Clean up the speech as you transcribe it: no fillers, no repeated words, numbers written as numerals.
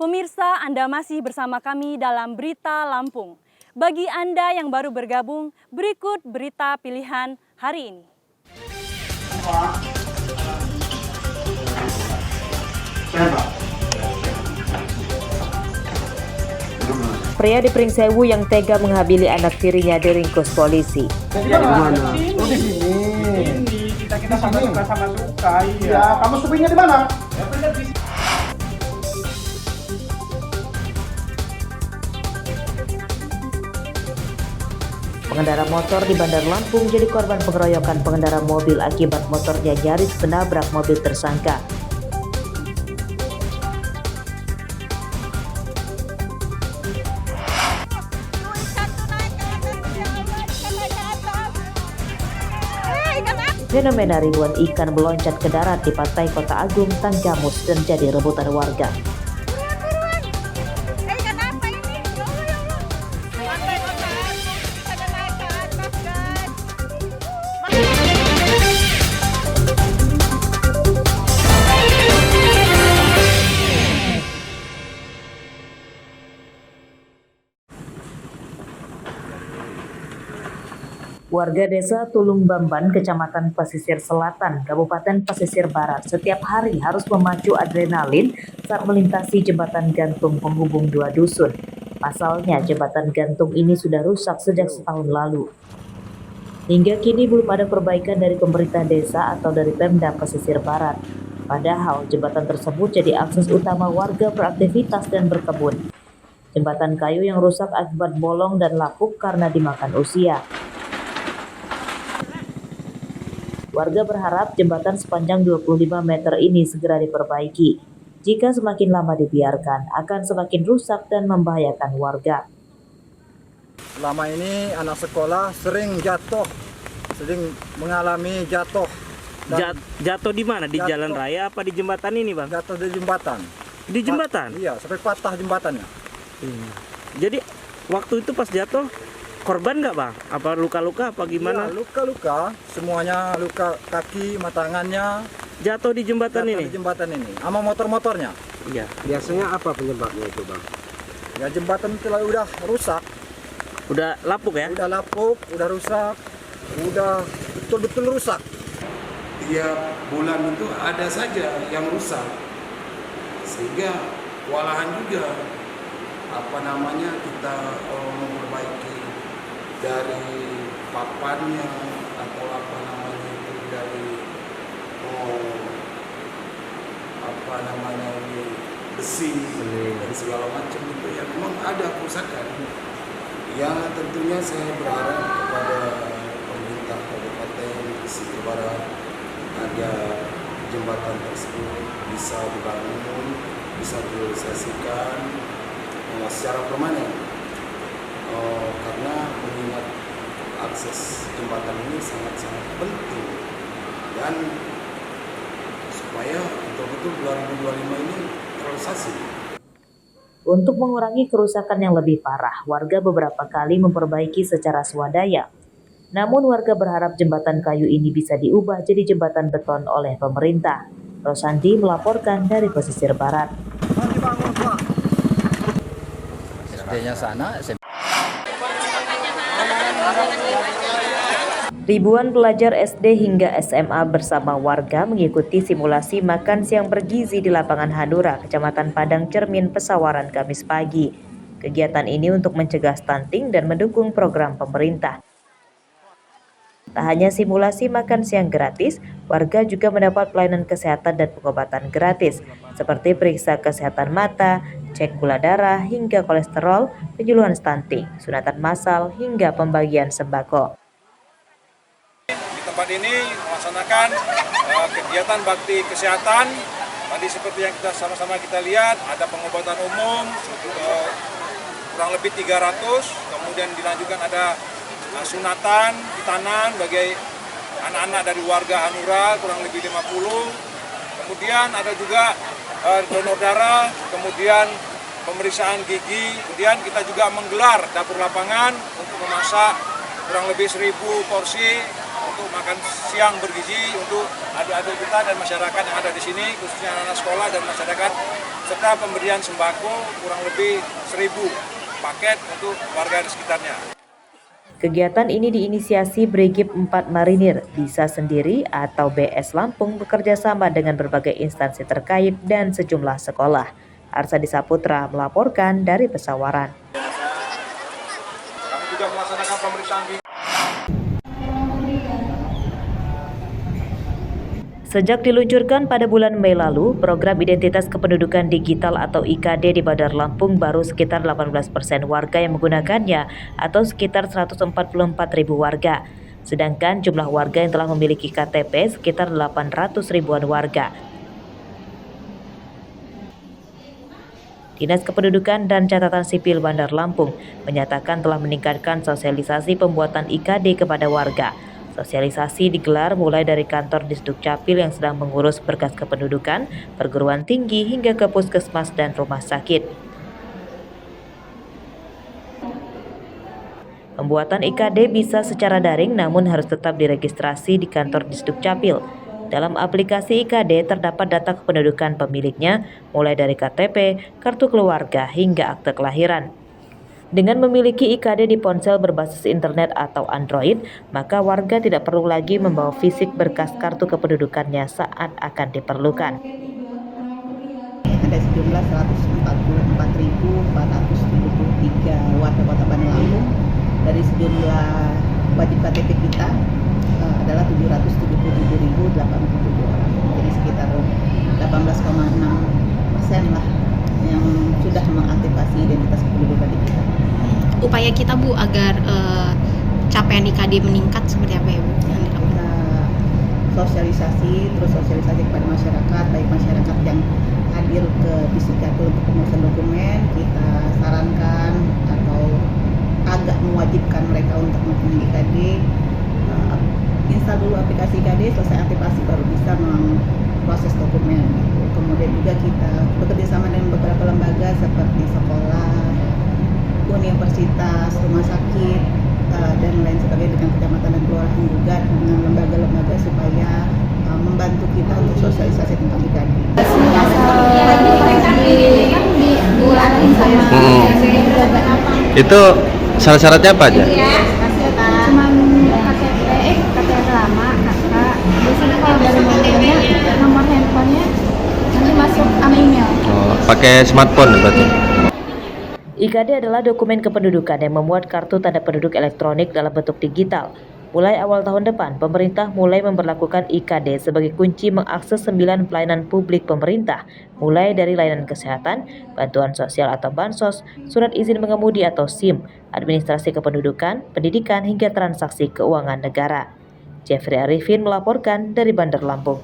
Pemirsa, Anda masih bersama kami dalam Berita Lampung. Bagi Anda yang baru bergabung, berikut berita pilihan hari ini. Pria di Pringsewu yang tega menghabili anak tirinya diringkus polisi. Di mana? Oh, di sini. Kita sama suka. Iya. Kamu supirnya di mana? Pengendara motor di Bandar Lampung jadi korban pengeroyokan pengendara mobil akibat motornya nyaris menabrak mobil tersangka. Fenomena ribuan ikan meloncat ke darat di pantai Kota Agung, Tanggamus dan jadi rebutan warga. Warga desa Tulung Bamban, Kecamatan Pesisir Selatan, Kabupaten Pesisir Barat, setiap hari harus memacu adrenalin saat melintasi jembatan gantung penghubung dua dusun. Pasalnya, jembatan gantung ini sudah rusak sejak setahun lalu. Hingga kini belum ada perbaikan dari pemerintah desa atau dari Pemda Pesisir Barat. Padahal, jembatan tersebut jadi akses utama warga beraktivitas dan berkebun. Jembatan kayu yang rusak akibat bolong dan lapuk karena dimakan usia. Warga berharap jembatan sepanjang 25 meter ini segera diperbaiki. Jika semakin lama dibiarkan, akan semakin rusak dan membahayakan warga. Selama ini anak sekolah sering mengalami jatuh. Jatuh di mana? Di jalan raya apa di jembatan ini, Bang? Jatuh di jembatan. Di jembatan? Iya, sampai patah jembatannya. Jadi waktu itu pas jatuh, korban nggak, Bang? Apa luka-luka apa gimana? Ya, luka-luka, semuanya luka kaki, tangannya. Jatuh di jembatan ini? Di jembatan ini, sama motor-motornya. Iya. Biasanya apa penyebabnya itu, Bang? Ya jembatan itu udah rusak. Udah lapuk ya? Udah lapuk, udah rusak, udah betul-betul rusak. Tiap bulan itu ada saja yang rusak, sehingga kewalahan juga kita memperbaiki dari papannya atau itu dari besi dan segala macam itu ya memang ada kerusakan. Ya tentunya saya berharap kepada pemerintah Kabupaten Pesisir Barat agar jembatan tersebut bisa dibangun, bisa direalisasikan secara permanen. Karena mengingat akses jembatan ini sangat-sangat penting dan supaya betul-betul 2025 ini terrealisasi. Untuk mengurangi kerusakan yang lebih parah, warga beberapa kali memperbaiki secara swadaya. Namun warga berharap jembatan kayu ini bisa diubah jadi jembatan beton oleh pemerintah. Rosandi melaporkan dari Pesisir Barat. SD-nya sana. Ribuan pelajar SD hingga SMA bersama warga mengikuti simulasi makan siang bergizi di lapangan Hanura, Kecamatan Padang Cermin, Pesawaran, Kamis pagi. Kegiatan ini untuk mencegah stunting dan mendukung program pemerintah. Tak hanya simulasi makan siang gratis, warga juga mendapat pelayanan kesehatan dan pengobatan gratis, seperti periksa kesehatan mata, cek gula darah hingga kolesterol, penyuluhan stunting, sunatan massal hingga pembagian sembako. Tempat ini melaksanakan kegiatan bakti kesehatan. Tadi seperti yang kita sama-sama kita lihat, ada pengobatan umum kurang lebih 300, kemudian dilanjutkan ada sunatan di tangan bagi anak-anak dari warga Hanura kurang lebih 50. Kemudian ada juga donor darah, kemudian pemeriksaan gigi. Kemudian kita juga menggelar dapur lapangan untuk memasak kurang lebih 1000 porsi untuk makan siang bergizi untuk adik-adik kita dan masyarakat yang ada di sini, khususnya anak-anak sekolah dan masyarakat serta pemberian sembako kurang lebih 1.000 paket untuk warga di sekitarnya. Kegiatan ini diinisiasi Brigip 4 Marinir, Bisa Sendiri atau BS Lampung bekerja sama dengan berbagai instansi terkait dan sejumlah sekolah. Arsadi Saputra melaporkan dari Pesawaran. Kami juga melaksanakan pemeriksaan. Sejak diluncurkan pada bulan Mei lalu, program Identitas Kependudukan Digital atau IKD di Bandar Lampung baru sekitar 18% warga yang menggunakannya atau sekitar 144.000 warga. Sedangkan jumlah warga yang telah memiliki KTP sekitar 800 ribuan warga. Dinas Kependudukan dan Catatan Sipil Bandar Lampung menyatakan telah meningkatkan sosialisasi pembuatan IKD kepada warga. Sosialisasi digelar mulai dari kantor Disduk Capil yang sedang mengurus berkas kependudukan, perguruan tinggi hingga ke puskesmas dan rumah sakit. Pembuatan IKD bisa secara daring namun harus tetap diregistrasi di kantor Disduk Capil. Dalam aplikasi IKD terdapat data kependudukan pemiliknya mulai dari KTP, kartu keluarga hingga akte kelahiran. Dengan memiliki IKD di ponsel berbasis internet atau Android, maka warga tidak perlu lagi membawa fisik berkas kartu kependudukannya saat akan diperlukan. Ada sejumlah 144.473 warga Kota Bandar Lampung. Dari sejumlah wajib KTP kita adalah 777.087 orang. Jadi sekitar 18,6% lah yang sudah mengaktifasi identitas kependudukan digital. Upaya kita Bu agar capaian IKD meningkat seperti apa ya Bu? Kita sosialisasi kepada masyarakat, baik masyarakat yang hadir ke Disduk Capil untuk pengurusan dokumen, kita sarankan atau agak mewajibkan mereka untuk mempunyai IKD. Install dulu aplikasi IKD, selesai aktivasi baru bisa memproses dokumen. Kemudian juga kita bekerja sama dengan beberapa lembaga seperti sekolah, universitas, rumah sakit, dan lain sebagainya dengan kecamatan dan kelurahan juga dengan lembaga-lembaga supaya membantu kita untuk sosialisasi tentang IKD. Itu syarat-syaratnya apa aja? Cuman KTP lama, kakak. Biasanya kalau dari mobilnya, nomor handphonenya nanti masuk email. Oh, pakai smartphone berarti? IKD adalah dokumen kependudukan yang memuat kartu tanda penduduk elektronik dalam bentuk digital. Mulai awal tahun depan, pemerintah mulai memberlakukan IKD sebagai kunci mengakses 9 pelayanan publik pemerintah, mulai dari layanan kesehatan, bantuan sosial atau bansos, surat izin mengemudi atau SIM, administrasi kependudukan, pendidikan hingga transaksi keuangan negara. Jeffrey Arifin melaporkan dari Bandar Lampung.